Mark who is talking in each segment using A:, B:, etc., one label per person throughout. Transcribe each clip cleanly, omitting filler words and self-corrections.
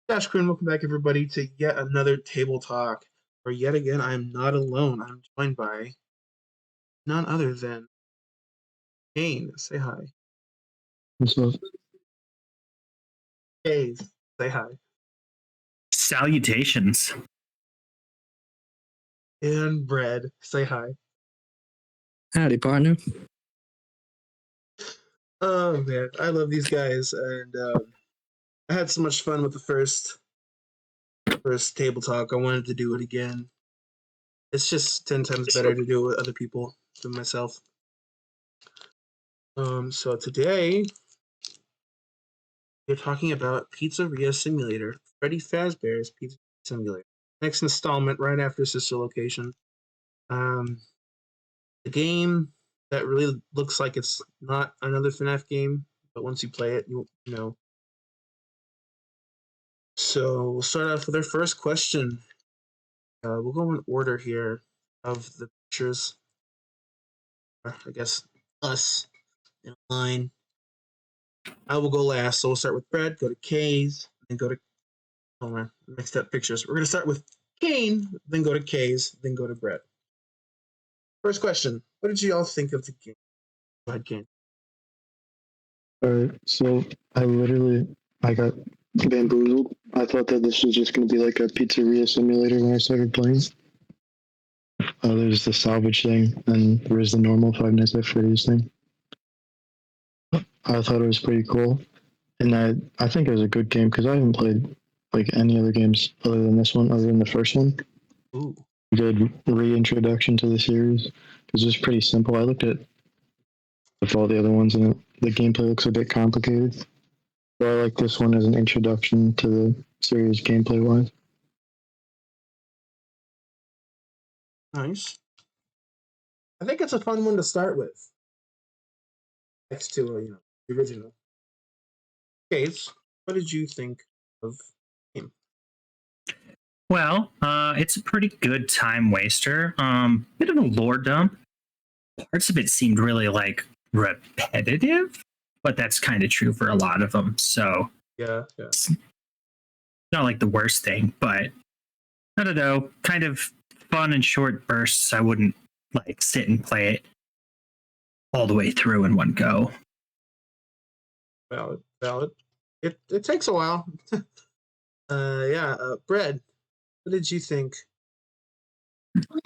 A: Josh Quinn, welcome back everybody to yet another table talk. Where yet again I am not alone. I'm joined by none other than Kane. Say hi.
B: So,
A: Hayes. Say hi.
C: Salutations.
A: And Bread. Say hi.
B: howdy, partner.
A: Oh man, I love these guys, and I had so much fun with the first table talk. I wanted to do it again. It's just 10 times better to do it with other people than myself. So today we're talking about Pizzeria Simulator, Freddy Fazbear's Pizzeria Simulator. Next installment, right after Sister Location. Um, the game that really looks like it's not another FNAF game, but once you play it, you know. So we'll start off with our first question. We'll go in order here of the pictures. Or I guess us in line. I will go last, so we'll start with Brad, go to K's, then go to mixed up pictures. We're gonna start with Kane, then go to K's, then go to Brett. First question: what did you all think of the game? Go ahead, Kane.
B: Alright, so I got bamboozled. I thought that this was just going to be like a pizzeria simulator when I started playing. There's the salvage thing, and there's the normal Five Nights at Freddy's thing. I thought it was pretty cool, and I think it was a good game because I haven't played like any other games other than this one, other than the first one.
A: Ooh.
B: Good reintroduction to the series because it was pretty simple. I looked at with all the other ones, and the gameplay looks a bit complicated. So I like this one as an introduction to the series gameplay wise.
A: Nice. I think it's a fun one to start with. Next to the original. Case, what did you think of the game?
C: Well, it's a pretty good time waster. Bit of a lore dump. Parts of it seemed really repetitive, but that's kind of true for a lot of them. So
A: Yeah.
C: it's not like the worst thing, but I don't know, kind of fun and short bursts. I wouldn't sit and play it all the way through in one go.
A: Valid. It takes a while. Bread, what did you think?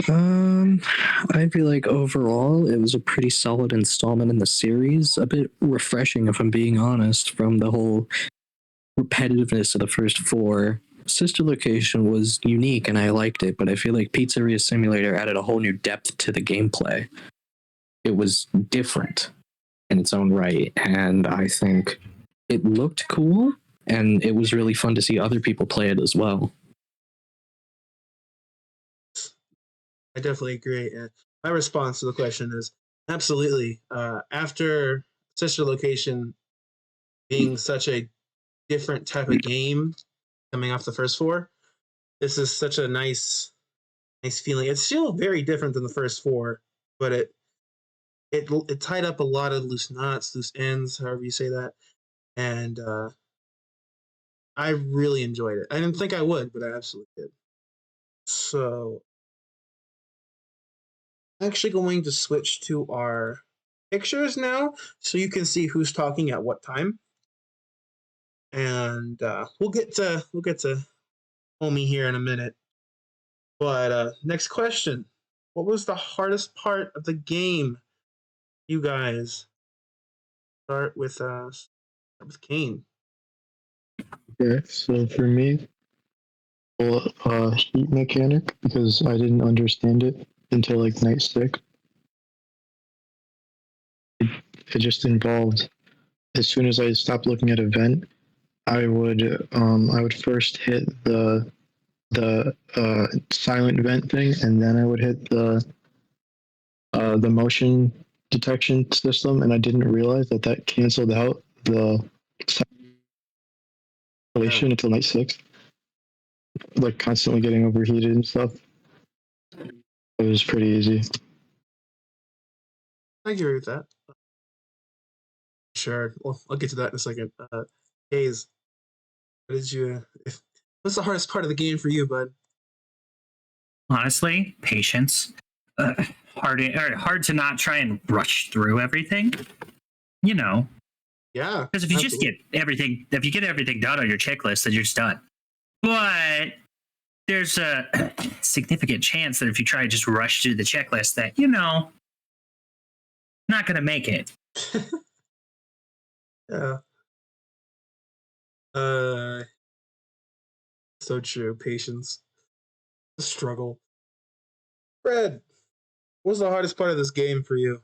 D: I feel like overall it was a pretty solid installment in the series. A bit refreshing, if I'm being honest, from the whole repetitiveness of the first four. Sister Location was unique and I liked it, but I feel like Pizzeria Simulator added a whole new depth to the gameplay. It was different in its own right, and I think it looked cool, and it was really fun to see other people play it as well.
A: I definitely agree. My response to the question is absolutely. After Sister Location being such a different type of game coming off the first four, this is such a nice feeling. It's still very different than the first four, but it tied up a lot of loose knots, loose ends, however you say that, and I really enjoyed it. I didn't think I would, but I absolutely did. So, I'm actually going to switch to our pictures now, so you can see who's talking at what time, and we'll get to homie here in a minute. But next question: what was the hardest part of the game? You guys start with Kane.
B: Okay, so for me, heat mechanic because I didn't understand it until like night 6. It just involved as soon as I stopped looking at a vent, I would first hit the silent vent thing, and then I would hit the motion detection system, and I didn't realize that canceled out the silation until night 6. Like constantly getting overheated and stuff. It was pretty easy.
A: I agree with that. Sure. Well, I'll get to that in a second. Hayes, what did you? What's the hardest part of the game for you, bud?
C: Honestly, patience. Hard to not try and rush through everything. You know,
A: Yeah.
C: because if you just
A: absolutely.
C: get everything done on your checklist, then you're just done. But there's a significant chance that if you try to just rush through the checklist, that not gonna make it.
A: Yeah. So true. Patience. The struggle. Fred, what's the hardest part of this game for you?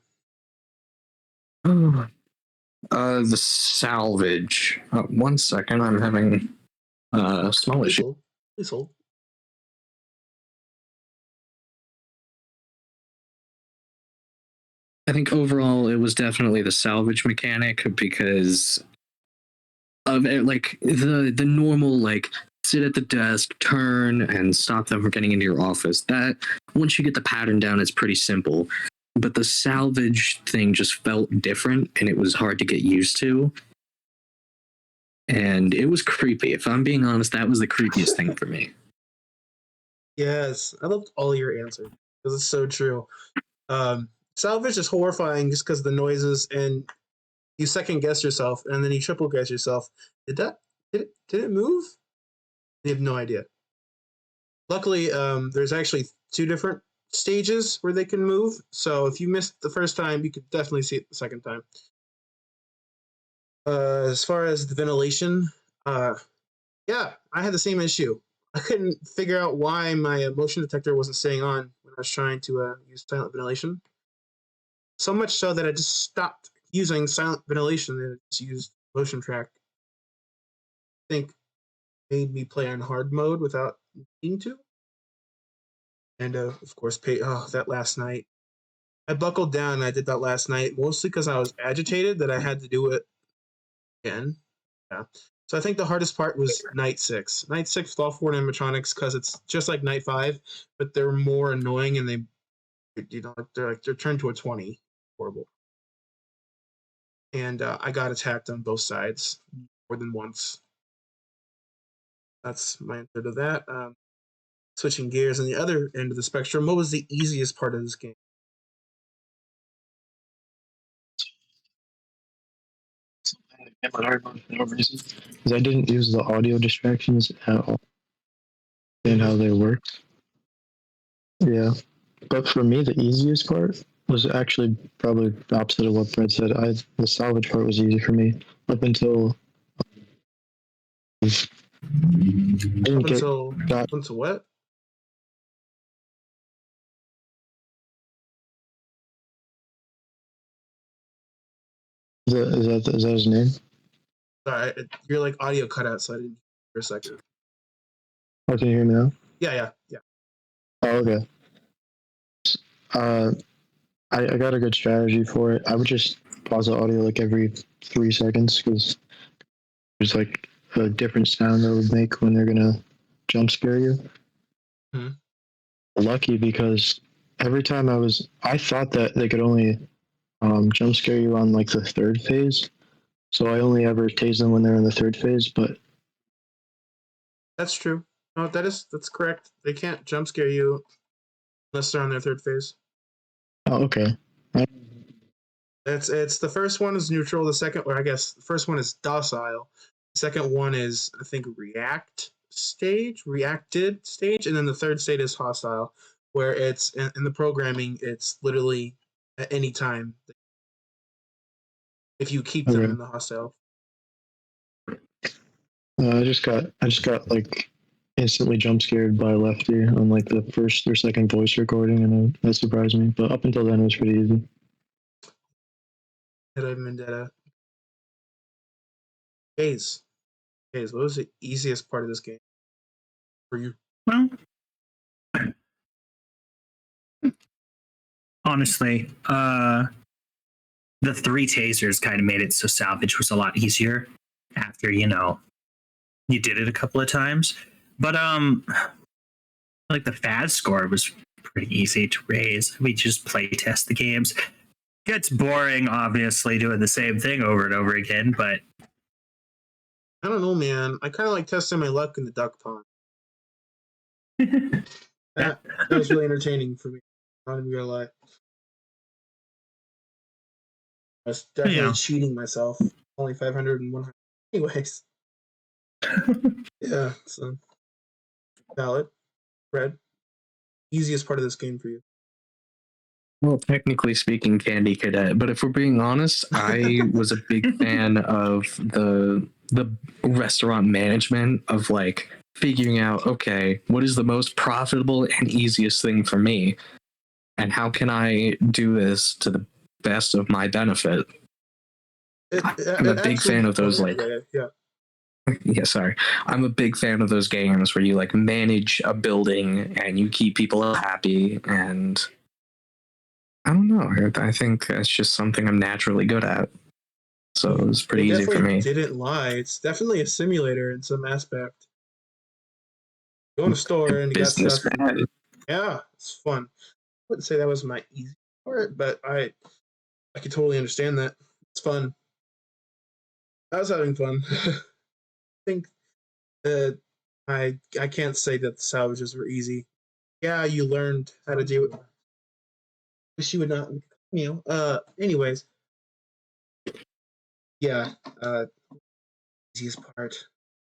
D: The salvage. One second, I'm having a small
A: Please
D: issue.
A: hold. Please hold.
D: I think overall it was definitely the salvage mechanic because of it, like the normal like sit at the desk, turn, and stop them from getting into your office. That once you get the pattern down, it's pretty simple. But the salvage thing just felt different, and it was hard to get used to. And it was creepy. If I'm being honest, that was the creepiest thing for me.
A: Yes, I loved all your answers because it's so true. Salvage is horrifying just because the noises, and you second guess yourself, and then you triple guess yourself. Did it move? You have no idea. Luckily, there's actually two different stages where they can move. So if you missed the first time, you could definitely see it the second time. As far as the ventilation, yeah, I had the same issue. I couldn't figure out why my motion detector wasn't staying on when I was trying to use silent ventilation. So much so that I just stopped using silent ventilation and just used motion track. I think made me play on hard mode without needing to. And of course, that last night. I buckled down and I did that last night, mostly because I was agitated that I had to do it again. Yeah. So I think the hardest part was night 6. Night 6 with all 4 animatronics because it's just like night 5, but they're more annoying and they're turned to a 20. Horrible. And I got attacked on both sides more than once. That's my answer to that. Switching gears on the other end of the spectrum, what was the easiest part of this game?
B: For no reason, because I didn't use the audio distractions at all and how they worked. Yeah, but for me, the easiest part was actually probably the opposite of what Brett said. The salvage part was easy for me up until I didn't
A: Up until
B: got
A: what?
B: is that his name?
A: Sorry, you're like audio cut out, so I didn't for a second.
B: Oh, can you hear me now?
A: Yeah.
B: Oh, okay. I got a good strategy for it. I would just pause the audio like every 3 seconds because there's like a different sound that would make when they're gonna jump scare you.
A: Hmm.
B: Lucky because every time I thought that they could only jump scare you on like the 3rd phase, so I only ever tase them when they're in the 3rd phase. But
A: That's true. No, that's correct. They can't jump scare you unless they're on their 3rd phase.
B: oh, okay,
A: It's the first one is neutral. The second, or I guess the first one is docile. The second one is I think reacted stage, and then the 3rd state is hostile, where it's in the programming. It's literally at any time if you keep them
B: okay.
A: in the hostile.
B: I just got like instantly jump scared by Lefty on like the first or second voice recording, and that surprised me. But up until then, it was pretty easy.
A: Vendetta. Hayes, what was the easiest part of this game for you?
C: Well, honestly, the 3 tasers kind of made it so salvage was a lot easier after you did it a couple of times. But like the FAS score was pretty easy to raise. We just play test the games. Gets boring, obviously, doing the same thing over and over again, but
A: I don't know, man. I kind of like testing my luck in the duck pond. That was really entertaining for me. Not even gonna lie. I was definitely
C: Yeah.
A: cheating myself. Only 501. Anyways, yeah. So valid. Red. Easiest part of this game for you.
D: Well, technically speaking, Candy Cadet. But if we're being honest, I was a big fan of the restaurant management of like figuring out, okay, what is the most profitable and easiest thing for me, and how can I do this to the best of my benefit. I'm a big fan of those like
A: yeah.
D: yeah, sorry. I'm a big fan of those games where you like manage a building and you keep people happy, and I don't know. I think that's just something I'm naturally good at. So it was pretty easy for me.
A: Didn't lie. It's definitely a simulator in some aspect. Go in a store and you got
D: Business
A: stuff.
D: man.
A: Yeah, it's fun. I wouldn't say that was my easy part, but I could totally understand that. It's fun. I was having fun. I think that I can't say that the salvages were easy. Yeah, you learned how to do it. Wish you would not. Anyways, yeah. Easiest part.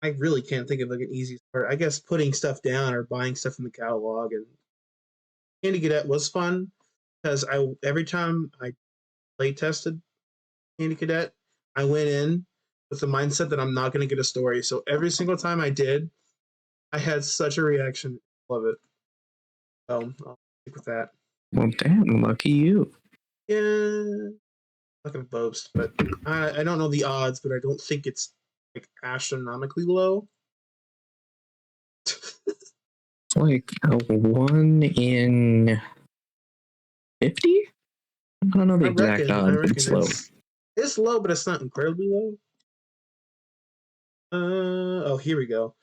A: I really can't think of like an easiest part. I guess putting stuff down or buying stuff in the catalog and Candy Cadet was fun because every time I play tested Candy Cadet, I went in with the mindset that I'm not going to get a story. So every single time I did, I had such a reaction. Love it. So I'll stick with that.
D: Well, damn, lucky you.
A: Yeah, not gonna boast, but I don't know the odds, but I don't think it's like astronomically low.
D: It's like a 1 in 50? I don't know the exact odds, but it's low.
A: It's low, but it's not incredibly low. Oh, here we go.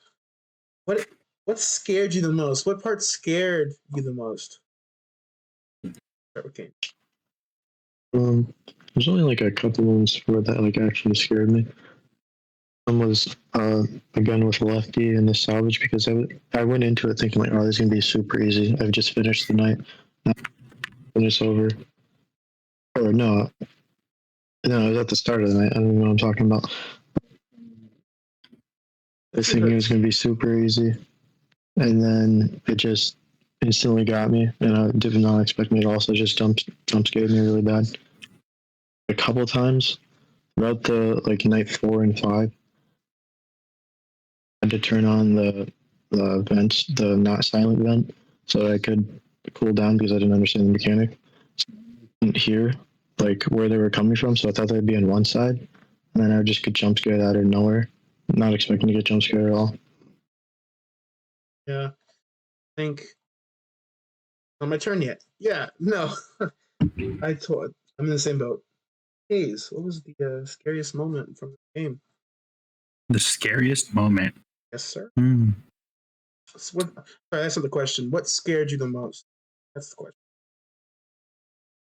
A: What scared you the most? What part scared you the most? Start with Kane.
B: There's only like a couple ones where that like actually scared me. One was again with Lefty and the salvage because I went into it thinking like, oh, this is gonna be super easy. I've just finished the night, and it's over. Or no, it was at the start of the night. I don't even know what I'm talking about. I was thinking it was gonna be super easy, and then it just instantly got me, and I did not expect me at all. So it just jump scared me really bad. A couple times throughout the like night 4 and 5. I had to turn on the vents, the not silent vent, so that I could cool down because I didn't understand the mechanic. So I didn't hear like where they were coming from, so I thought they'd be on one side, and then I would just get jump scared out of nowhere, not expecting to get jump scared at all.
A: Yeah, I think not my turn yet. Yeah, no, I'm in the same boat. Hayes, what was the scariest moment from the game?
C: The scariest moment.
A: Yes, sir.
C: Hmm.
A: Sorry, that's not the question. What scared you the most? That's the question.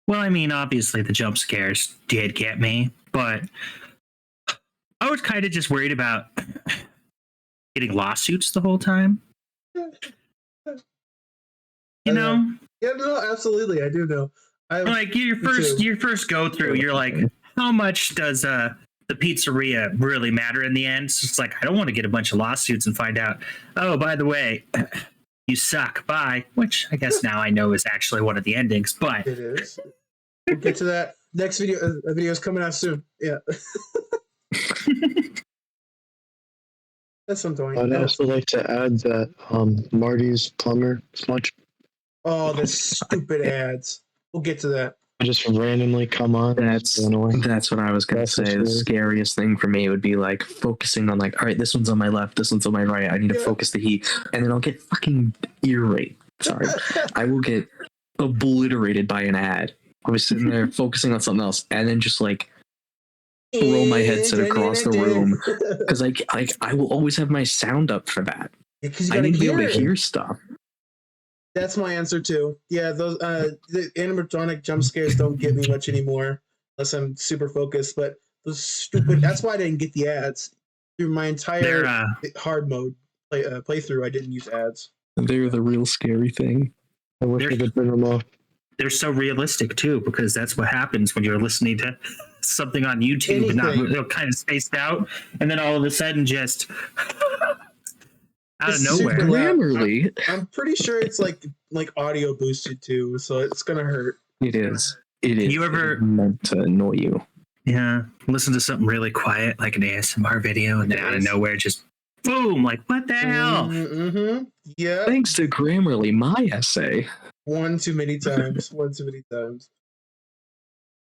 C: Well, I mean, obviously the jump scares did get me, but I was kind of just worried about getting lawsuits the whole time. You know?
A: Yeah, no, absolutely. I do know.
C: Like your first go through, you're like, how much does the pizzeria really matter in the end? So it's like, I don't want to get a bunch of lawsuits and find out, oh, by the way, you suck, bye. Which I guess now I know is actually one of the endings, but
A: it is. We'll get to that next video. A video is coming out soon. Yeah. That's something.
B: I'd also like to add that Marty's plumber smudge.
A: Oh, the stupid ads. We'll get to that.
B: Just randomly come on.
D: That's what I was gonna say. The scariest thing for me would be like focusing on like, all right, this one's on my left, this one's on my right. I need to focus the heat, and then I'll get fucking ear rape. Sorry, I will get obliterated by an ad. I was sitting there focusing on something else, and then just like throw my headset across the room because I will always have my sound up for that. I need to be able to hear stuff.
A: That's my answer too. Yeah, those the animatronic jump scares don't get me much anymore unless I'm super focused. But those stupid. That's why I didn't get the ads through my entire hard mode playthrough. I didn't use ads.
D: They're the real scary thing.
B: I wish I could turn them off.
C: They're so realistic too, because that's what happens when you're listening to something on YouTube and not
A: Anything.
C: kind of spaced out, and then all of a sudden just out of
A: It's
C: nowhere.
A: super loud.
D: Grammarly.
A: I'm pretty sure it's like audio boosted too, so it's gonna hurt.
D: It is. It is.
C: You ever-
D: It is meant to annoy you?
C: Yeah, listen to something really quiet like an ASMR video, and then out of nowhere, just boom! Like what the hell?
A: Mm-hmm. Yeah.
D: Thanks to Grammarly, my essay.
A: One too many times. One too many times.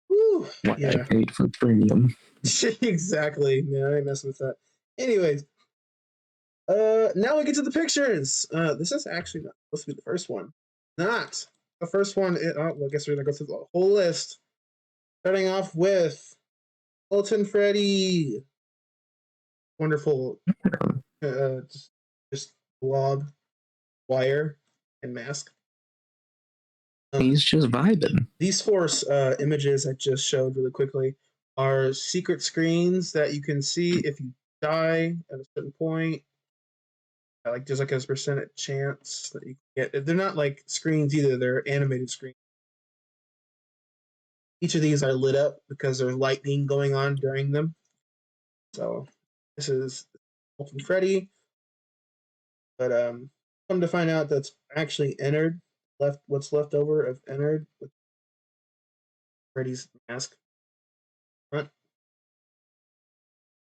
A: Woo.
D: What I
A: Yeah.
D: paid for premium.
A: Exactly. No, I ain't messing with that. Anyways. Now we get to the pictures. This is actually not supposed to be the first one. Not. The first one well, I guess we're gonna go through the whole list. Starting off with Fulton Freddy. Wonderful just blob, wire, and mask.
D: He's just vibing.
A: These four images I just showed really quickly are secret screens that you can see if you die at a certain point. Like there's like a percentage chance that you get. They're not like screens either; they're animated screens. Each of these are lit up because there's lightning going on during them. So this is Fulton Freddy, but come to find out that's actually Ennard. What's left over of Ennard with Freddy's mask. Front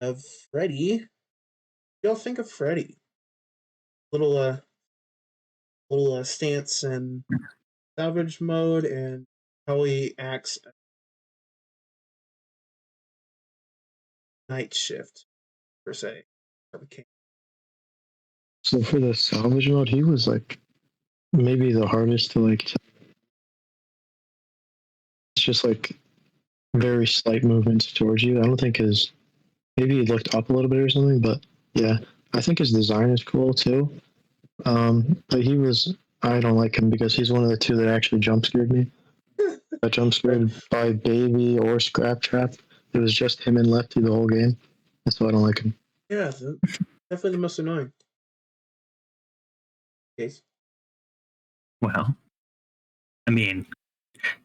A: of Freddy. What do y'all think of Freddy? Little stance and salvage mode, and how he acts night shift per se.
B: So for the salvage mode, he was like maybe the hardest to like. It's just like very slight movements towards you. I don't think maybe he looked up a little bit or something, but yeah, I think his design is cool too. But I don't like him because he's one of the two that actually jump scared me. I jump scared by Baby or Scrap Trap. It was just him and Lefty the whole game. That's why I don't like him.
A: Yeah, definitely the most annoying. Case.
C: Well, I mean,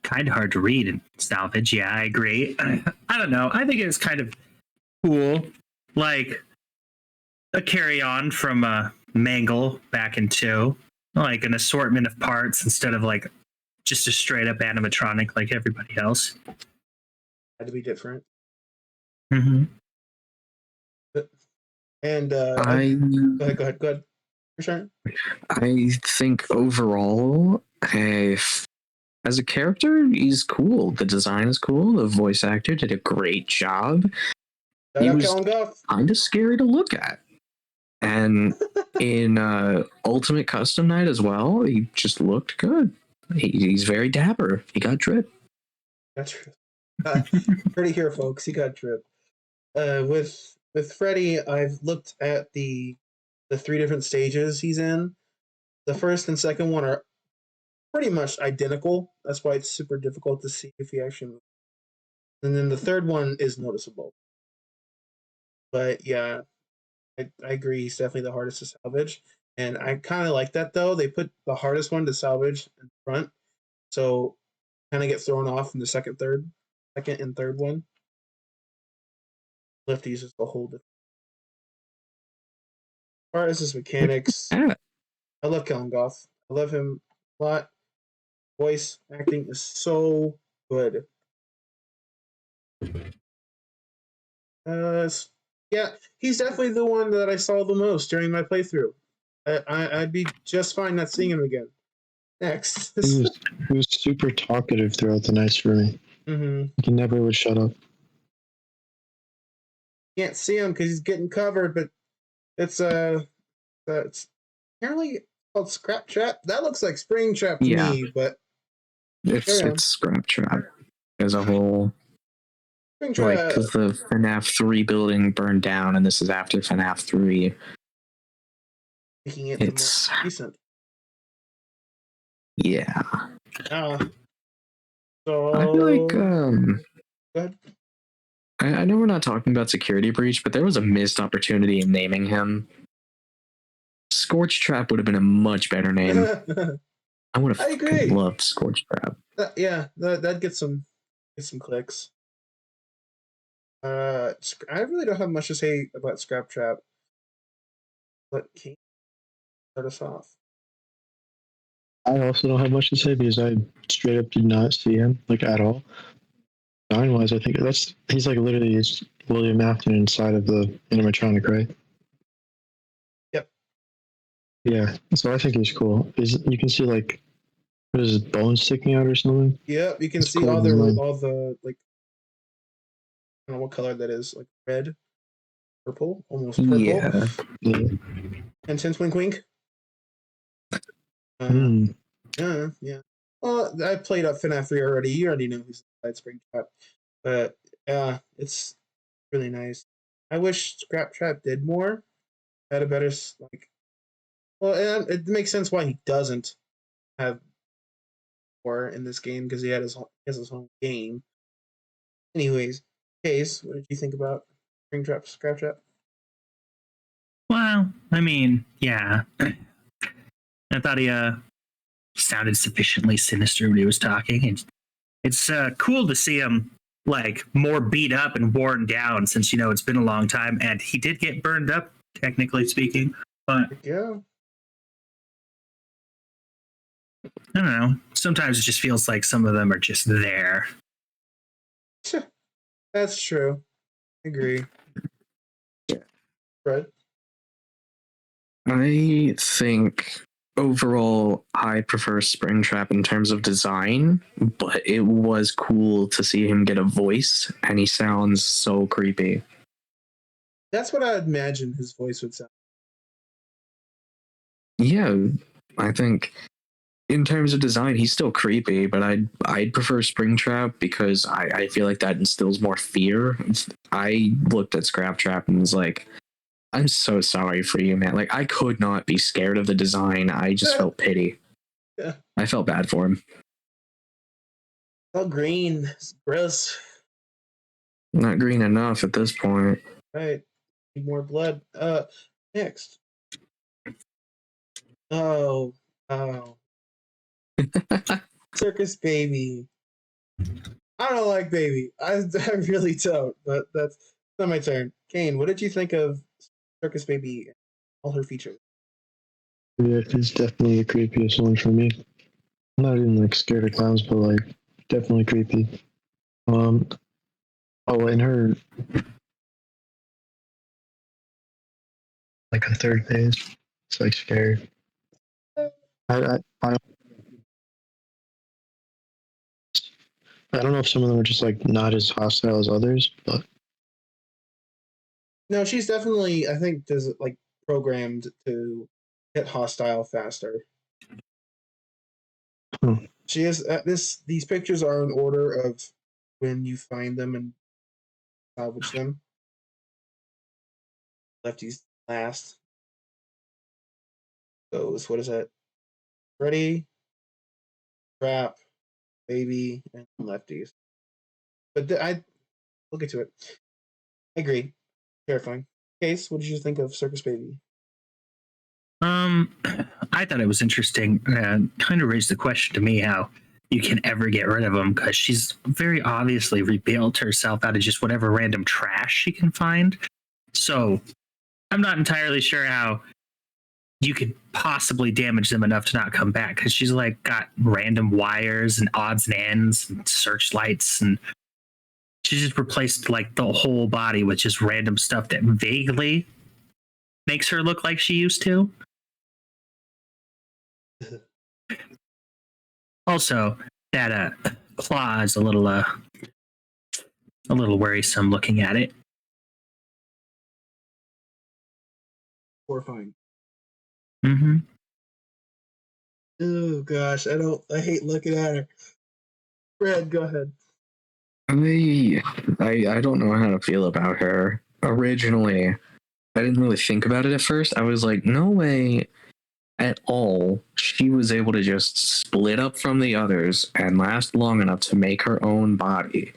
C: kind of hard to read in salvage. Yeah, I agree. I don't know. I think it was kind of cool, like a carry on from Mangle back in 2, like an assortment of parts instead of like just a straight up animatronic like everybody else.
A: Had to be different.
C: Mm-hmm.
A: And go ahead. For sure.
D: I think overall, as a character, he's cool. The design is cool. The voice actor did a great job.
A: Shout
D: He
A: out
D: was
A: Kellen Goff.
D: kind of scary to look at. And in Ultimate Custom Night as well, he just looked good. He's very dapper. He got drip.
A: That's Freddy here, folks. He got drip. With Freddy, I've looked at the 3 different stages he's in. The first and second one are pretty much identical. That's why it's super difficult to see if he actually moves. And then the third one is noticeable. But yeah, I agree. He's definitely the hardest to salvage. And I kind of like that, though. They put the hardest one to salvage in front. So kind of get thrown off in the second and third one. Lefty's just a whole different. As far as his mechanics,
D: Yeah.
A: I love Kellen Goff. I love him a lot. Voice acting is so good. Yeah, he's definitely the one that I saw the most during my playthrough. I'd be just fine not seeing him again. Next.
B: He was super talkative throughout the nights for me.
A: Mm-hmm.
B: He never would shut up.
A: Can't see him because he's getting covered, but it's apparently called Scrap Trap. That looks like Spring Trap to me, but
D: It's Scrap Trap as a whole.
A: Spring Trap.
D: Like, because the FNAF 3 building burned down, and this is after FNAF 3.
A: Making it
D: It's
A: more recent.
D: Yeah.
A: So
D: I feel like
A: go ahead.
D: I know we're not talking about Security Breach, but there was a missed opportunity in naming him Scorch Trap would have been a much better name. I would
A: I
D: have
A: agree.
D: loved Scorch Trap.
A: Yeah, that'd get some clicks. I really don't have much to say about Scrap Trap. Let Kane start us off.
B: I also don't have much to say because I straight up did not see him like at all. Design wise, I think he's like literally it's William Afton inside of the animatronic, right?
A: Yep.
B: Yeah. So I think he's cool. You can see like what is his bones sticking out or something?
A: Yep, you can
B: It's
A: see
B: cool
A: all
B: design.
A: the like I don't know what color that is, like red, purple, almost purple.
D: Yeah.
B: Yeah.
A: And since wink wink.
B: Hmm.
A: Yeah. Well, I played up FNAF 3 already. You already know who's inside Spring Trap. But yeah, it's really nice. I wish Scrap Trap did more. Had a better like. Well, it makes sense why he doesn't have more in this game because he has his own game. Anyways, Case, what did you think about Spring Trap, Scrap Trap?
C: Well, I mean, yeah. I thought he sounded sufficiently sinister when he was talking. And it's cool to see him like more beat up and worn down since it's been a long time, and he did get burned up, technically speaking. But
A: Yeah.
C: I don't know. Sometimes it just feels like some of them are just there.
A: That's true. Agree. Fred?
D: I think overall I prefer Springtrap in terms of design, but it was cool to see him get a voice, and he sounds so creepy.
A: That's what I imagine his voice would sound.
D: Yeah, I think in terms of design, he's still creepy, but I'd prefer Springtrap because I feel like that instills more fear. I looked at Scrap Trap and was like, I'm so sorry for you, man. Like, I could not be scared of the design. I just felt pity.
A: Yeah.
D: I felt bad for him.
A: All green. It's gross.
D: Not green enough at this point.
A: Right. Need more blood. Next. Oh. Circus Baby. I don't like Baby. I really don't, but that's not my turn. Kane, what did you think of Circus Baby and all her features?
B: Yeah, he's definitely the creepiest one for me. I'm not even like scared of clowns, but like definitely creepy. And her like a third page. It's like scary. I don't know if some of them are just like not as hostile as others, but
A: No, she's definitely, I think, programmed to hit hostile faster. She is these pictures are in order of when you find them and salvage them. Lefty's last goes, what is that? Freddy, Trap, Baby, and Lefties. But we'll get to it. I agree. Terrifying. Case, what did you think of Circus Baby?
C: I thought it was interesting. Kind of raised the question to me how you can ever get rid of them, because she's very obviously rebuilt herself out of just whatever random trash she can find. So I'm not entirely sure how you could possibly damage them enough to not come back, because she's like got random wires and odds and ends and searchlights, and she just replaced like the whole body with just random stuff that vaguely makes her look like she used to. Also, that claw is a little worrisome looking at it.
A: Horrifying.
C: Mm-hmm.
A: Oh gosh, I hate looking at her. Fred, go ahead.
D: I don't know how to feel about her. Originally, I didn't really think about it at first. I was like, no way at all she was able to just split up from the others and last long enough to make her own body.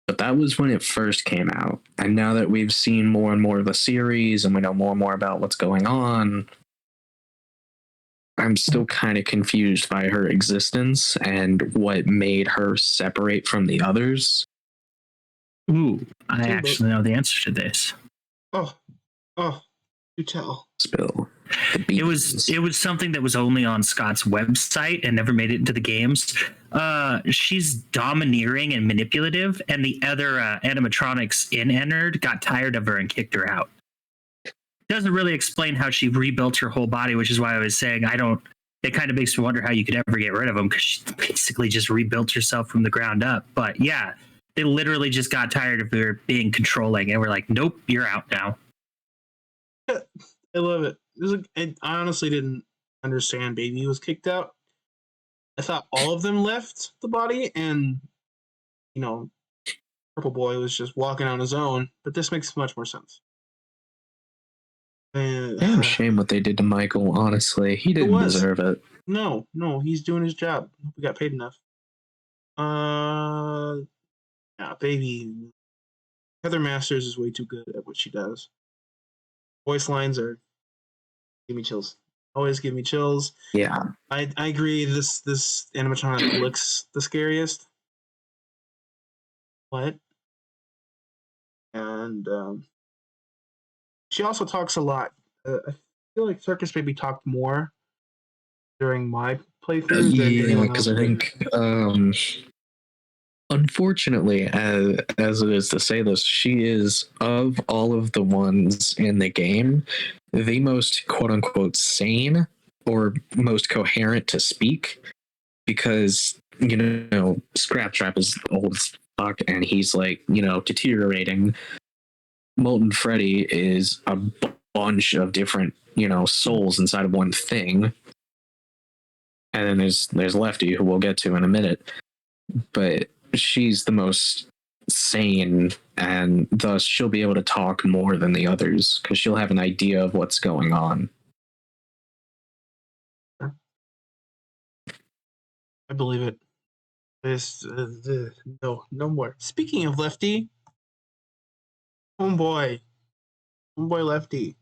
D: But that was when it first came out. And now that we've seen more and more of the series and we know more and more about what's going on, I'm still kind of confused by her existence and what made her separate from the others.
C: Ooh, I actually know the answer to this.
A: Oh, you tell.
D: Spill.
C: It was something that was only on Scott's website and never made it into the games. She's domineering and manipulative, and the other animatronics in Ennard got tired of her and kicked her out. Doesn't really explain how she rebuilt her whole body, which is why I was saying it kind of makes me wonder how you could ever get rid of them, because she basically just rebuilt herself from the ground up. But yeah, they literally just got tired of her being controlling and were like, nope, you're out now.
A: I love it. I honestly didn't understand Baby was kicked out. I thought all of them left the body, and Purple Boy was just walking on his own. But this makes much more sense.
D: Damn shame what they did to Michael, honestly. He didn't deserve it.
A: No, he's doing his job. We got paid enough. Yeah, Baby. Heather Masters is way too good at what she does. Voice lines give me chills. Always give me chills.
D: Yeah.
A: I agree, this animatronic looks the scariest. What? And she also talks a lot. I feel like Circus Baby talked more during my playthrough than anyone else.
D: Because I think, unfortunately, as it is to say this, she is, of all of the ones in the game, the most quote-unquote sane or most coherent to speak, because, Scraptrap is old as fuck and he's deteriorating. Molten Freddy is a bunch of different, souls inside of one thing. And then there's Lefty, who we'll get to in a minute. But she's the most sane, and thus she'll be able to talk more than the others, because she'll have an idea of what's going on.
A: I believe it. No more. Speaking of Lefty, homeboy Lefty.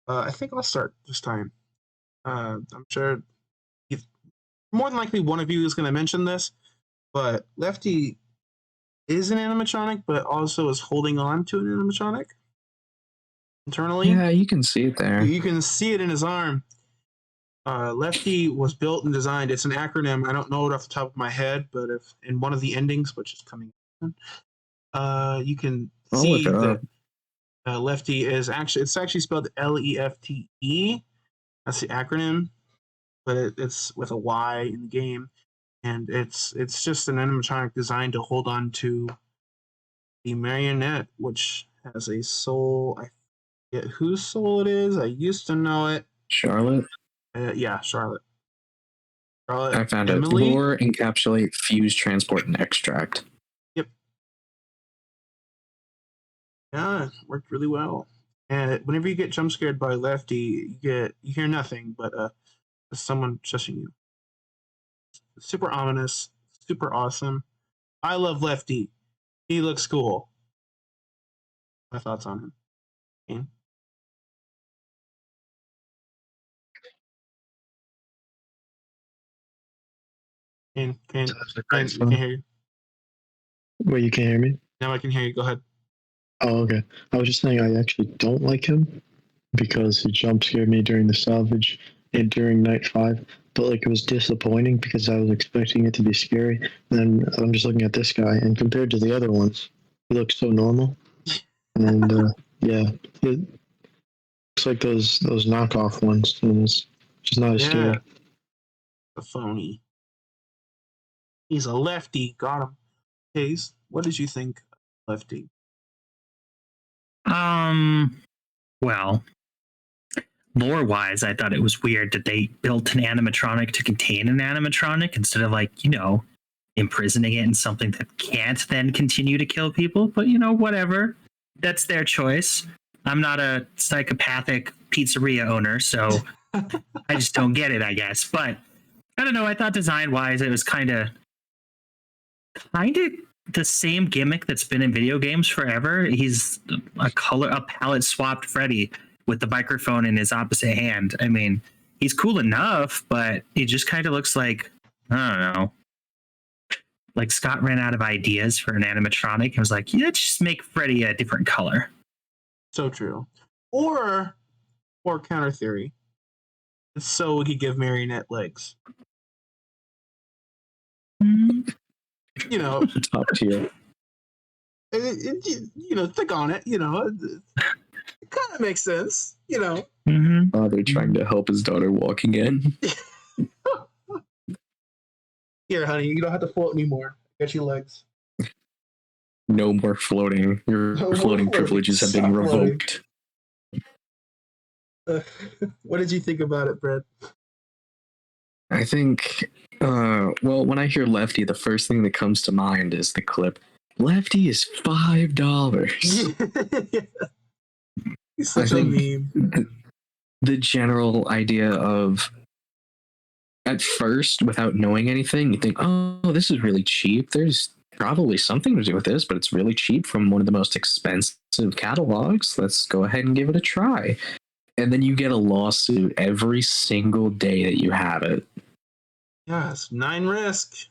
A: I think I'll start this time. I'm sure more than likely one of you is going to mention this, but Lefty is an animatronic, but also is holding on to an animatronic internally.
D: Yeah, you can see it there.
A: You can see it in his arm. Lefty was built and designed. It's an acronym. I don't know it off the top of my head, but if in one of the endings, which is coming, you can see that Lefty is actually spelled Lefte. That's the acronym, but it's with a Y in the game, and it's just an animatronic designed to hold on to the marionette, which has a soul. I forget whose soul it is. I used to know it.
D: Charlotte?
A: Yeah, Charlotte.
D: I found
A: Emily?
D: it. Lure, encapsulate, fuse, transport, and extract.
A: Yep. Yeah, it worked really well. And whenever you get jump scared by Lefty, you hear nothing but someone shushing you. Super ominous, super awesome. I love Lefty. He looks cool. My thoughts on him. Kane? Kane, we can hear you.
B: Wait, you can't hear me?
A: Now I can hear you. Go ahead.
B: Oh, okay. I was just saying I actually don't like him because he jump scared me during the salvage and during night 5. But it was disappointing because I was expecting it to be scary. And then I'm just looking at this guy, and compared to the other ones, he looks so normal. And yeah, it looks like those knockoff ones, and it's just not as scary.
A: A phony. He's a lefty. Got him. Hayes, what did you think of Lefty?
C: Well, lore-wise, I thought it was weird that they built an animatronic to contain an animatronic instead of imprisoning it in something that can't then continue to kill people. But whatever. That's their choice. I'm not a psychopathic pizzeria owner, so I just don't get it, I guess. But I don't know. I thought design-wise, it was kind of the same gimmick that's been in video games forever. He's a palette swapped Freddy with the microphone in his opposite hand. I mean, he's cool enough, but he just kind of looks like, I don't know, like Scott ran out of ideas for an animatronic and was like, yeah, just make Freddy a different color.
A: So true. Or counter theory. So we could give Marionette legs. You know,
D: Top tier.
A: think on it. It kind of makes sense.
C: Mm-hmm.
D: They're trying to help his daughter walk again.
A: Here, honey, you don't have to float anymore. Get your legs.
D: No more floating. Your
A: No more
D: floating
A: floating.
D: privileges have been
A: Stop floating.
D: revoked.
A: What did you think about it, Brett?
D: I think, well, when I hear Lefty, the first thing that comes to mind is the clip. Lefty is $5.
A: He's such a meme.
D: The general idea of, at first, without knowing anything, you think, oh, this is really cheap. There's probably something to do with this, but it's really cheap from one of the most expensive catalogs. Let's go ahead and give it a try. And then you get a lawsuit every single day that you have it.
A: Yes, 9 risk.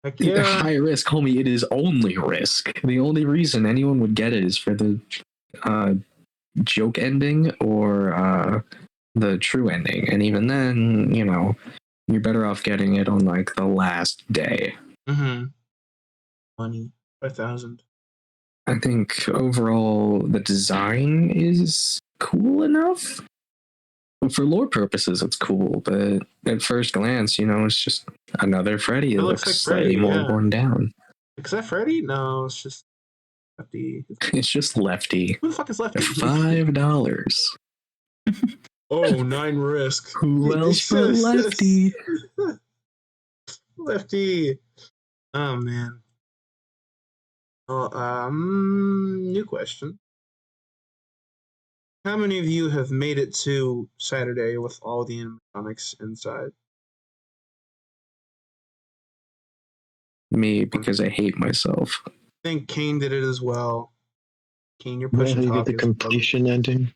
A: Heck yeah.
D: High risk, homie. It is only risk. The only reason anyone would get it is for the joke ending or the true ending. And even then, you're better off getting it on like the last day.
A: Mm-hmm. Money, 5,000.
D: I think overall the design is cool enough. For lore purposes, it's cool, but at first glance, it's just another Freddy. It looks
A: like
D: slightly
A: Freddy,
D: more worn down.
A: Is that Freddy? No, it's just Lefty.
D: It's just Lefty.
A: Who the fuck is Lefty?
D: $5.
A: Oh, 9 risk.
D: Who else but Lefty?
A: Lefty. Oh man. New question. How many of you have made it to Saturday with all the animatronics inside?
D: Me, because I hate myself.
A: I think Kane did it as well. Kane, you're
B: Yeah,
A: pushing
B: you get the completion ending.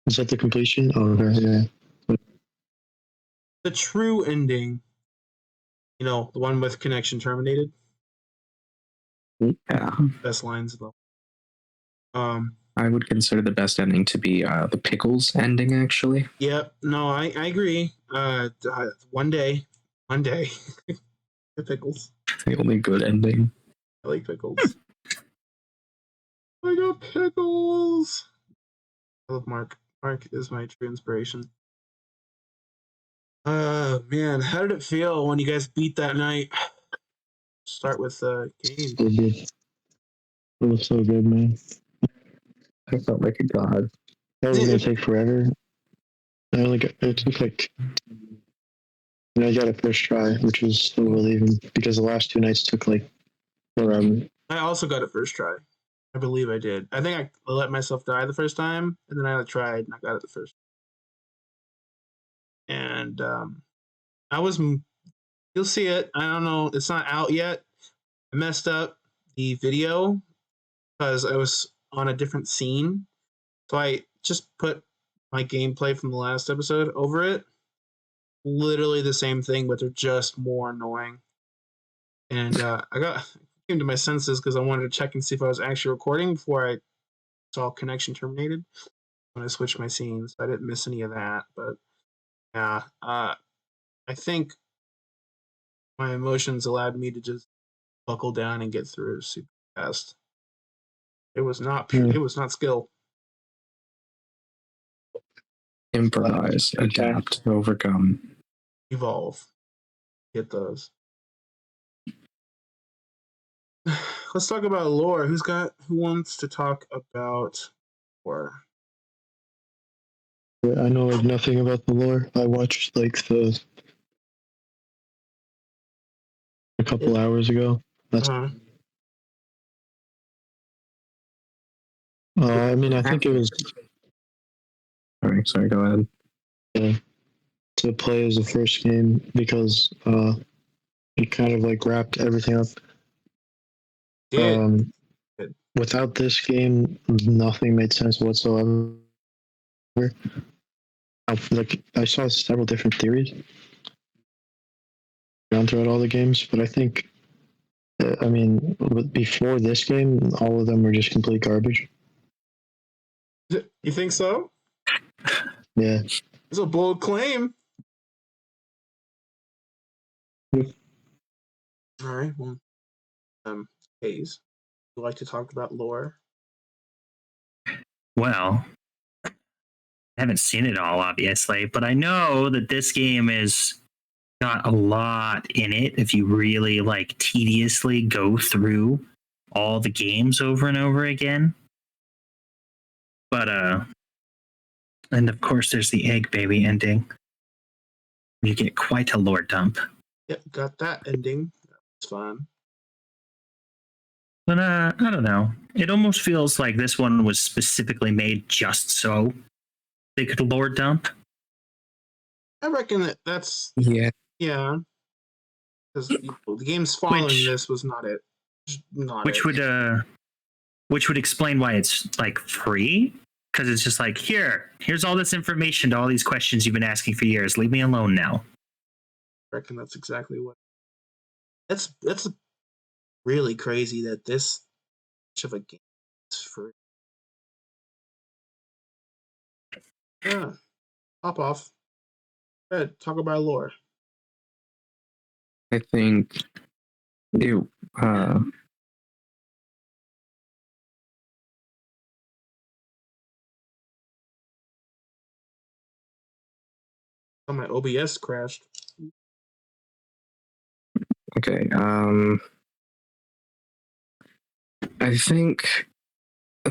B: Is that the completion? Oh, okay, yeah.
A: The true ending. The one with connection terminated.
D: Yeah.
A: Best lines though.
D: I would consider the best ending to be the Pickles ending, actually.
A: Yep. No, I agree. One day. The pickles.
D: The only good ending.
A: I like pickles. I got pickles. I love Mark. Mark is my true inspiration. Man, how did it feel when you guys beat that night? Start with Kane.
B: So good. It was so good, man.
D: I felt like a god.
B: That was gonna take forever. It took like, I got it first try, which was so relieving because the last 2 nights took like forever.
A: I also got it first try. I believe I did. I think I let myself die the first time, and then I tried and I got it the first. And you'll see it. I don't know. It's not out yet. I messed up the video because I was on a different scene. So I just put my gameplay from the last episode over it. Literally the same thing, but they're just more annoying. And I came to my senses because I wanted to check and see if I was actually recording before I saw connection terminated when I switched my scenes. I didn't miss any of that, but yeah, I think my emotions allowed me to just buckle down and get through it super fast. It was not skill.
D: Improvise, adapt, overcome.
A: Evolve. Get those. Let's talk about lore. Who wants to talk about lore?
B: I know like nothing about the lore. I watched like a couple hours ago. That's I mean, I think it was
D: Sorry, go ahead.
B: To play as the first game because it kind of like wrapped everything up. Without this game, nothing made sense whatsoever. I saw several different theories down throughout all the games, but I think, before this game, all of them were just complete garbage.
A: You think so?
B: Yeah.
A: It's a bold claim.
B: Hmm.
A: All right. Well, Hayes, would you like to talk about lore?
C: Well, I haven't seen it all, obviously, but I know that this game is got a lot in it if you really like tediously go through all the games over and over again. But and of course there's the egg baby ending. You get quite a lore dump.
A: Yep, got that ending. It's fun.
C: But I don't know. It almost feels like this one was specifically made just so they could lore dump.
A: I reckon that's
D: Yeah.
A: because the games following this was not it. Not
C: Which
A: it.
C: would explain why it's like free, because it's just like here's all this information to all these questions you've been asking for years. Leave me alone now.
A: I reckon that's exactly what. That's really crazy that this much of a game is free. Yeah, pop off. Go ahead, talk about lore.
D: I think it, uh,
A: Oh, my OBS crashed.
D: okay. I think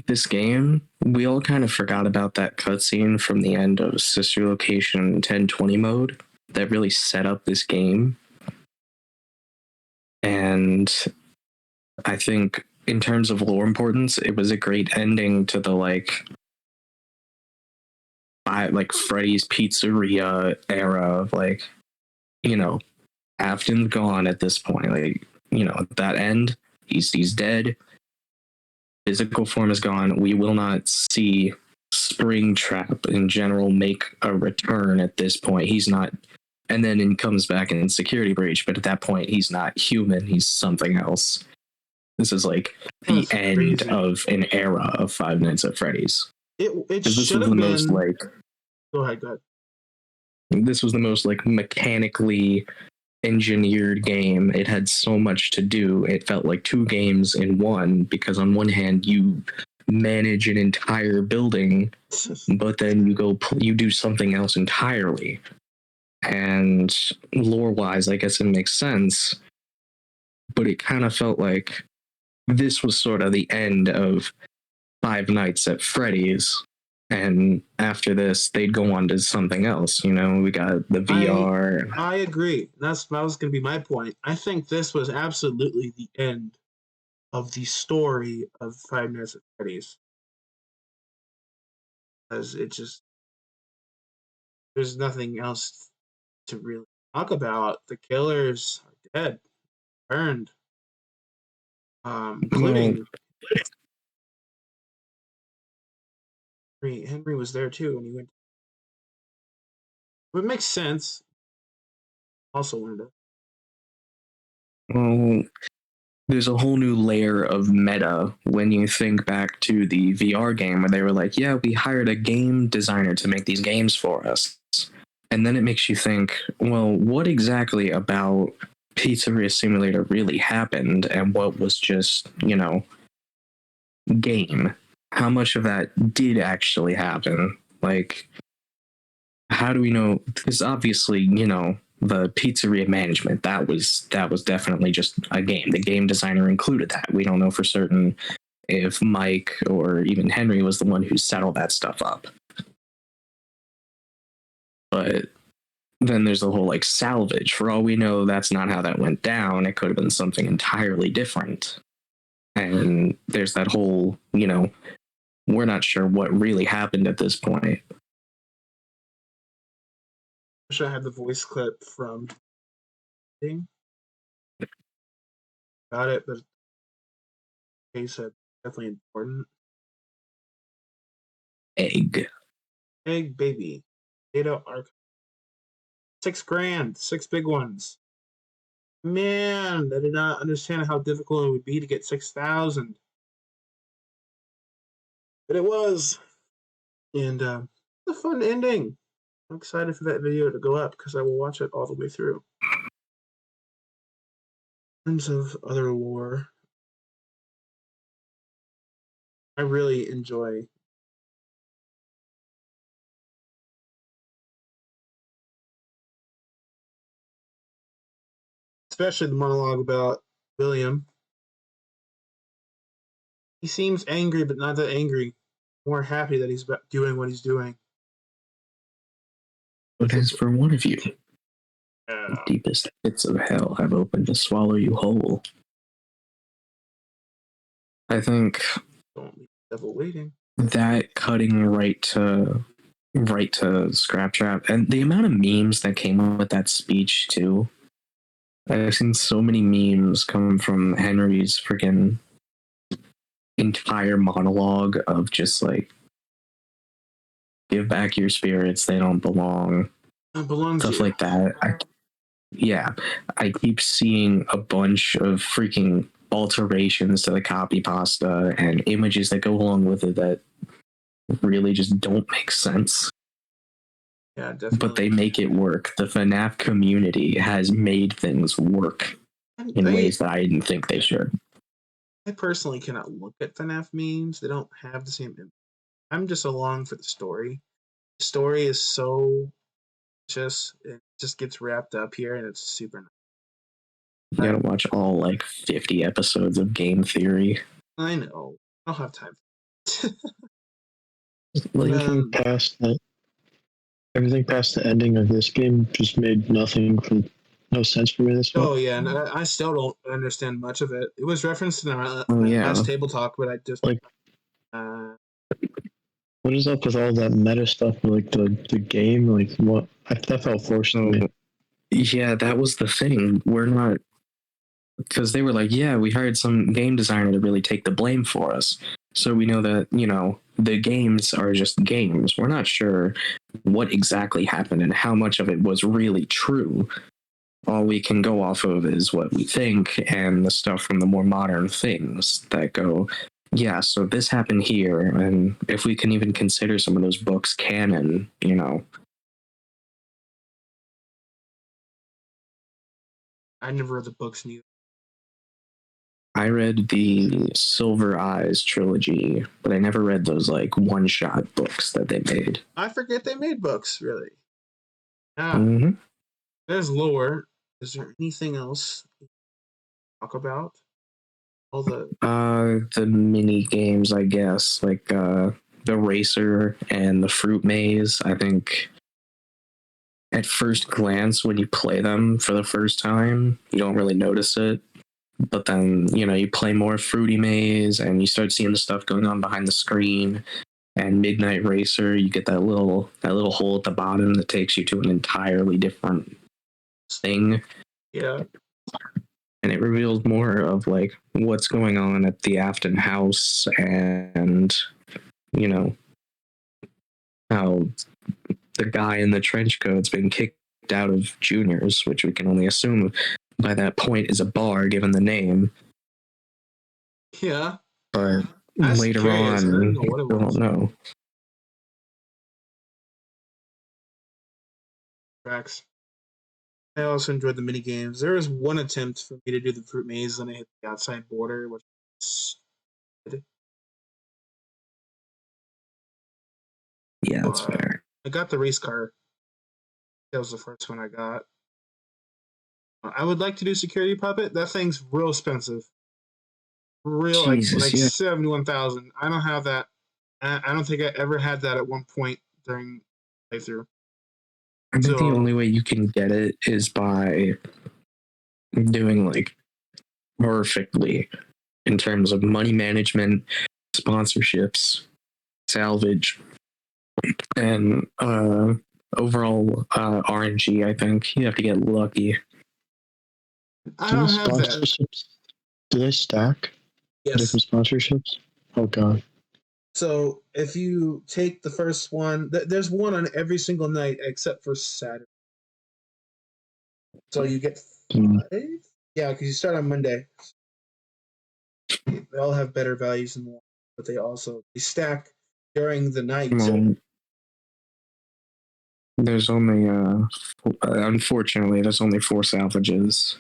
D: this game, we all kind of forgot about that cutscene from the end of Sister Location 1020 mode that really set up this game. And I think in terms of lore importance, it was a great ending to the Freddy's Pizzeria era of Afton's gone at this point. At that end, he's dead. Physical form is gone. We will not see Springtrap in general make a return at this point. He's not, and then he comes back in Security Breach, but at that point, he's not human. He's something else. This is like the
A: That's
D: end
A: crazy.
D: of an era of Five Nights at Freddy's.
A: It
D: This
A: should
D: was
A: have
D: the
A: been.
D: most
A: Go ahead.
D: this was the most mechanically engineered game. It had so much to do. It felt like two games in one, because on one hand you manage an entire building, but then you do something else entirely. And lore wise, I guess it makes sense, but it kind of felt like this was sort of the end of Five Nights at Freddy's. And after this, they'd go on to something else. We got the VR.
A: I agree. That was going to be my point. I think this was absolutely the end of the story of Five Nights at Freddy's. Because there's nothing else to really talk about. The killers are dead, burned, including Henry. Henry was there too when he went. It makes sense. Also, Linda.
D: Well, there's a whole new layer of meta when you think back to the VR game where they were like, yeah, we hired a game designer to make these games for us. And then it makes you think, well, what exactly about Pizzeria Simulator really happened, and what was just, game? How much of that did actually happen? How do we know? Because obviously, the pizzeria management, that was definitely just a game. The game designer included that. We don't know for certain if Mike or even Henry was the one who set all that stuff up. But then there's the whole salvage. For all we know, that's not how that went down. It could have been something entirely different. And there's that whole, we're not sure what really happened at this point.
A: Wish I had the voice clip from. Got it, but he said definitely important.
D: Egg
A: Egg baby. Data archive. $6,000, 6 big ones. Man, I did not understand how difficult it would be to get 6,000. But it was. And a fun ending. I'm excited for that video to go up because I will watch it all the way through. In terms of other lore, I really enjoy especially the monologue about William. He seems angry, but not that angry. More happy that he's doing what he's doing.
D: But as for one of you,
A: Yeah.
D: the deepest pits of hell have opened to swallow you whole. I think
A: Don't leave the devil waiting.
D: that cutting right to Scrap Trap, and the amount of memes that came with that speech too. I've seen so many memes come from Henry's freaking entire monologue of just like, give back your spirits, they don't belong,
A: It belongs
D: stuff
A: here.
D: like that. I keep seeing a bunch of freaking alterations to the copy pasta and images that go along with it that really just don't make sense.
A: Yeah, definitely.
D: But they make it work. The FNAF community has made things work in ways that I didn't think they should.
A: I personally cannot look at FNAF memes. They don't have the same impact. I'm just along for the story. The story is so it just gets wrapped up here and it's super nice.
B: You gotta watch all like 50 episodes of Game Theory.
A: I know. I don't have time.
B: Everything past that, everything past the ending of this game just made no sense for me this
A: Oh yeah, and I still don't understand much of it. It was referenced in our last table talk, but I just
B: like. What is up with all that meta stuff? Like the game, like what? That felt forced to me.
D: Yeah, that was the thing. We're not, because they were like, yeah, we hired some game designer to really take the blame for us. So we know that, the games are just games. We're not sure what exactly happened and how much of it was really true. All we can go off of is what we think and the stuff from the more modern things that go, yeah, so this happened here. And if we can even consider some of those books canon,
A: I never read the books neither.
D: I read the Silver Eyes trilogy, but I never read those like one-shot books that they made.
A: I forget they made books, really. There's lore. Is there anything else to talk about? All
D: the mini games, I guess, like the racer and the fruit maze. I think at first glance, when you play them for the first time, you don't really notice it. But then, you play more Fruity Maze and you start seeing the stuff going on behind the screen. And Midnight Racer, you get that little hole at the bottom that takes you to an entirely different thing.
A: Yeah.
D: And it reveals more of like what's going on at the Afton house and, how the guy in the trench coat's been kicked out of Junior's, which we can only assume by that point is a bar given the name.
A: Yeah.
D: But later on, we don't know.
A: Tracks. I also enjoyed the mini games. There was one attempt for me to do the fruit maze, and I hit the outside border, which was
D: yeah, that's fair.
A: I got the race car. That was the first one I got. I would like to do security puppet. That thing's real expensive. Real,
D: Jesus,
A: like 71,000. I don't have that. I don't think I ever had that at one point during playthrough.
D: I think the only way you can get it is by doing like perfectly in terms of money management, sponsorships, salvage, and overall RNG. I think you have to get lucky.
A: I don't have that.
B: Do they stack?
A: Yes.
B: Different sponsorships? Oh god.
A: So if you take the first one, there's one on every single night except for Saturday. So you get 5. Yeah, because you start on Monday. They all have better values than one, but they stack during the night.
D: Well, there's only unfortunately there's only 4 salvages.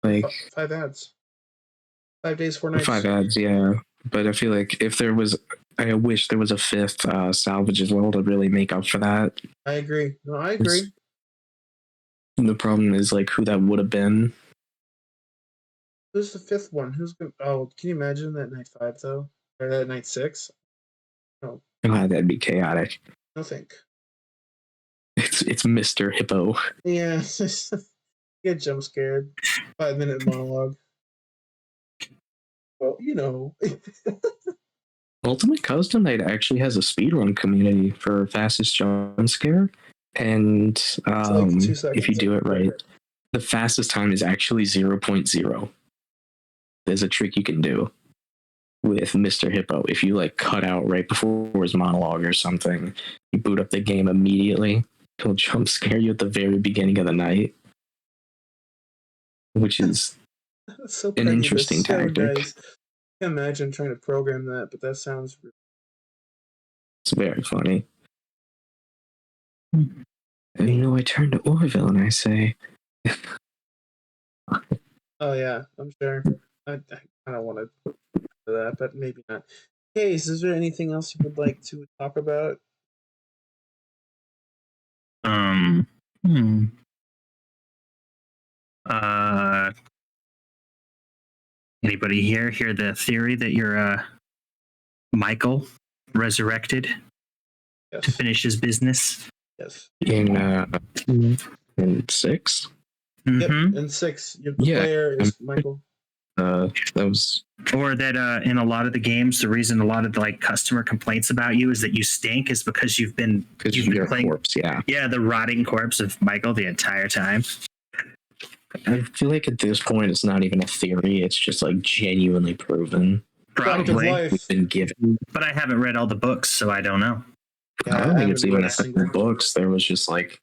D: Like
A: 5 ads. 5 days, 4 nights.
D: 5 ads, yeah. But I feel like if there was, I wish there was a 5th salvage as well to really make up for that.
A: I agree. No, I agree.
D: The problem is like who that would have been.
A: Who's the 5th one? Who's going to... Oh, can you imagine that night 5, though? Or that night 6? No.
D: That'd be chaotic.
A: No think.
D: It's Mr. Hippo.
A: Yeah. Get jump scared. 5-minute monologue. Well, you know.
D: Ultimate Custom Night actually has a speedrun community for fastest jump scare. And
A: like 2 seconds.
D: if you do it right, the fastest time is actually 0.0. There's a trick you can do with Mr. Hippo. If you like cut out right before his monologue or something, you boot up the game immediately, he'll jump scare you at the very beginning of the night, which is
A: so
D: an interesting tactic.
A: Nice. I can't imagine trying to program that, but that sounds...
D: It's very funny. And you know, I turn to Orville and I say,
A: oh yeah, I'm sure. I kind of wanted that, but maybe not. Case, is there anything else you would like to talk about?
C: Anybody here hear the theory that you're Michael resurrected to
A: Yes.
C: finish his business?
A: Yes.
D: in 6?
A: Yep.
C: Mm-hmm.
A: And 6, the
D: Yeah.
A: player is Michael.
D: That was
C: Or that in a lot of the games, the reason a lot of like customer complaints about you is that you stink is because you've been playing
D: corpse, yeah.
C: the rotting corpse of Michael the entire time.
D: I feel like at this point it's not even a theory, it's just like genuinely proven.
A: Fact of
C: Probably,
A: life.
D: We've been given.
C: but I haven't read all the books, so I don't know.
A: Yeah,
D: I don't think it's
A: haven't
D: even
A: read
D: a single books. There was just like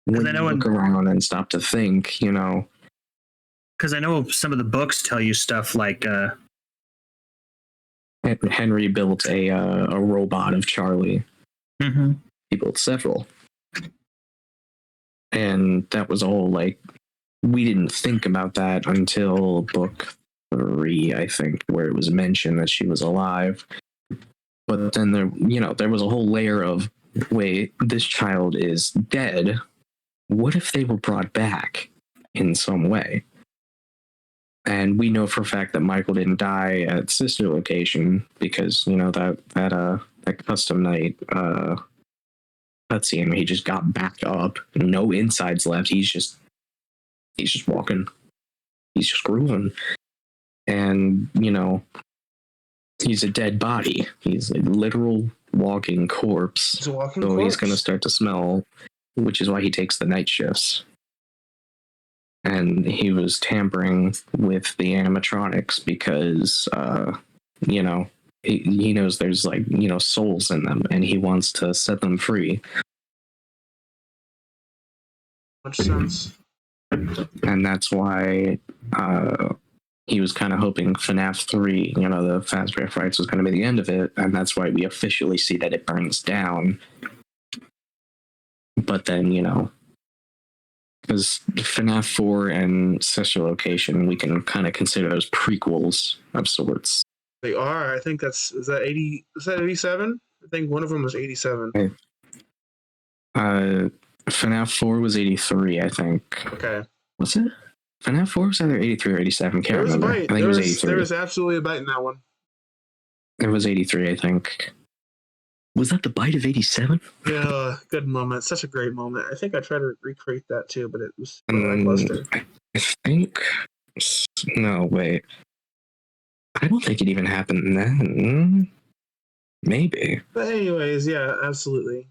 D: when
C: I
D: you
C: know
D: look around and stop to think, you know.
C: Because I know some of the books tell you stuff like
D: Henry built a robot of Charlie.
C: mm-hmm.
D: He built several. And that was all like, we didn't think about that until book 3, I think, where it was mentioned that she was alive. But then there was a whole layer of, wait, this child is dead. What if they were brought back in some way? And we know for a fact that Michael didn't die at sister location because, you know, that custom night cutscene, he just got back up, no insides left. He's just walking. He's just grooving. And, you know, he's a dead body. He's a literal walking corpse.
A: He's a walking
D: so
A: corpse.
D: He's going to start to smell, which is why he takes the night shifts. And he was tampering with the animatronics because, you know, he knows there's like, you know, souls in them and he wants to set them free.
A: Much sense.
D: And that's why he was kind of hoping FNAF 3, you know, the Fazbear Frights was going to be the end of it. And that's why we officially see that it burns down. But then, you know, because FNAF 4 and Sister Location, we can kind of consider those prequels of sorts.
A: They are. I think is that 80? Is that 87? I think one of them was 87.
D: Okay. FNAF 4 was 83, I think.
A: Okay.
D: Was it? FNAF 4 was either 83 or 87. Can't remember. I think it was 83.
A: There was absolutely a bite in that one.
D: It was 83, I think. Was that the bite of 87?
A: Yeah, good moment. Such a great moment. I think I tried to recreate that too, but it was
D: lackluster. I think. No, wait. I don't think it even happened then. Maybe.
A: But anyways, yeah, absolutely.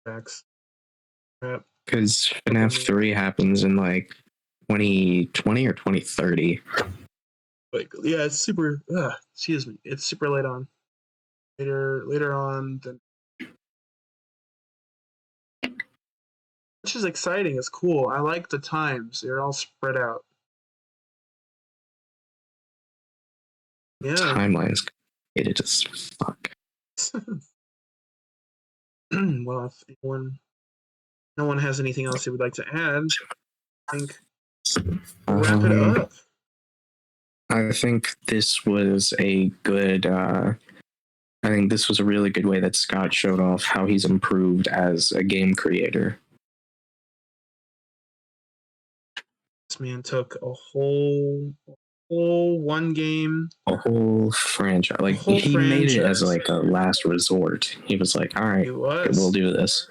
A: Facts. Crap.
D: Because FNAF 3 happens in like 2020 or 2030.
A: Like, yeah, it's super. Excuse me, it's super late on. Later on, than which is exciting. It's cool. I like the times. They're all spread out. Yeah.
D: Timeline's complicated as fuck.
A: Well, if no one has anything else they would like to add, I think we'll wrap it up.
D: I think this was a good. I think this was a really good way that Scott showed off how he's improved as a game creator.
A: This man took a whole one game,
D: A whole franchise. Like,
A: whole
D: he made it as
A: franchise.
D: like a last resort. He was like, all right,
A: It was.
D: we'll do this.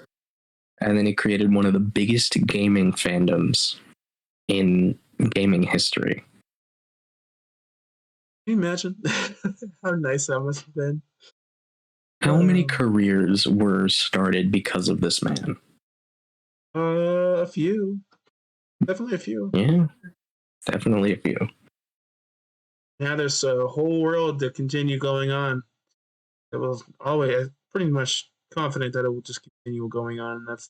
D: And then he created one of the biggest gaming fandoms in gaming history.
A: Can you imagine how nice that must have been?
D: How many careers were started because of this man?
A: A few. Definitely a few.
D: Yeah, definitely a few.
A: Now there's a whole world to continue going on. It will always. I'm pretty much confident that it will just continue going on. And that's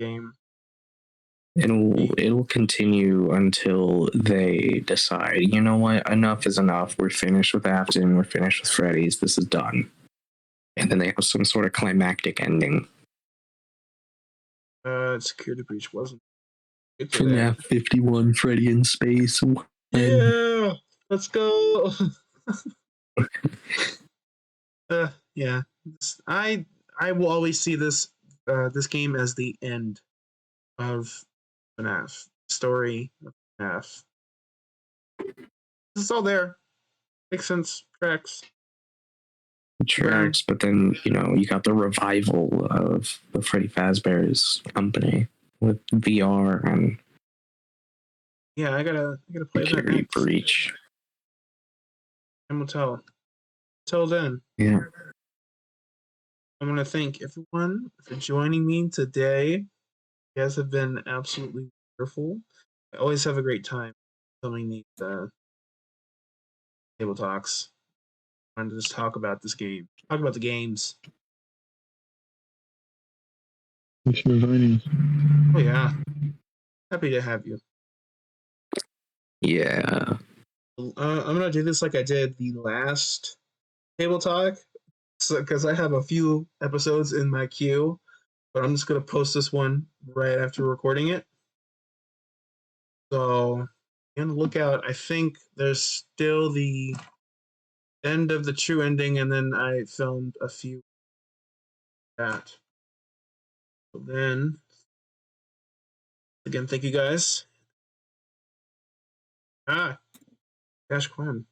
A: the game.
D: It'll continue until they decide, you know what, enough is enough. We're finished with Afton. We're finished with Freddy's. This is done. And then they have some sort of climactic ending.
A: Security breach wasn't.
D: FNAF 51, Freddy in space.
A: Yeah, let's go. Yeah, I will always see this game as the end of FNAF story of FNAF. It's all there. Makes sense. Tracks.
D: Tracks, but then, you got the revival of the Freddy Fazbear's company with VR and
A: Yeah, I gotta play that
D: Security
A: next.
D: Breach.
A: And we'll tell. Till then,
D: Yeah.
A: I want to thank everyone for joining me today. You guys have been absolutely wonderful. I always have a great time filming these table talks. I wanted to just talk about this game. Talk about the games.
B: Thanks for inviting us.
A: Oh yeah. Happy to have you.
D: Yeah.
A: I'm gonna do this like I did the last table talk, because I have a few episodes in my queue, but I'm just gonna post this one right after recording it. So be on the lookout. I think there's still the end of the true ending, and then I filmed a few of that. So then, again, thank you guys. Gosh, Quinn.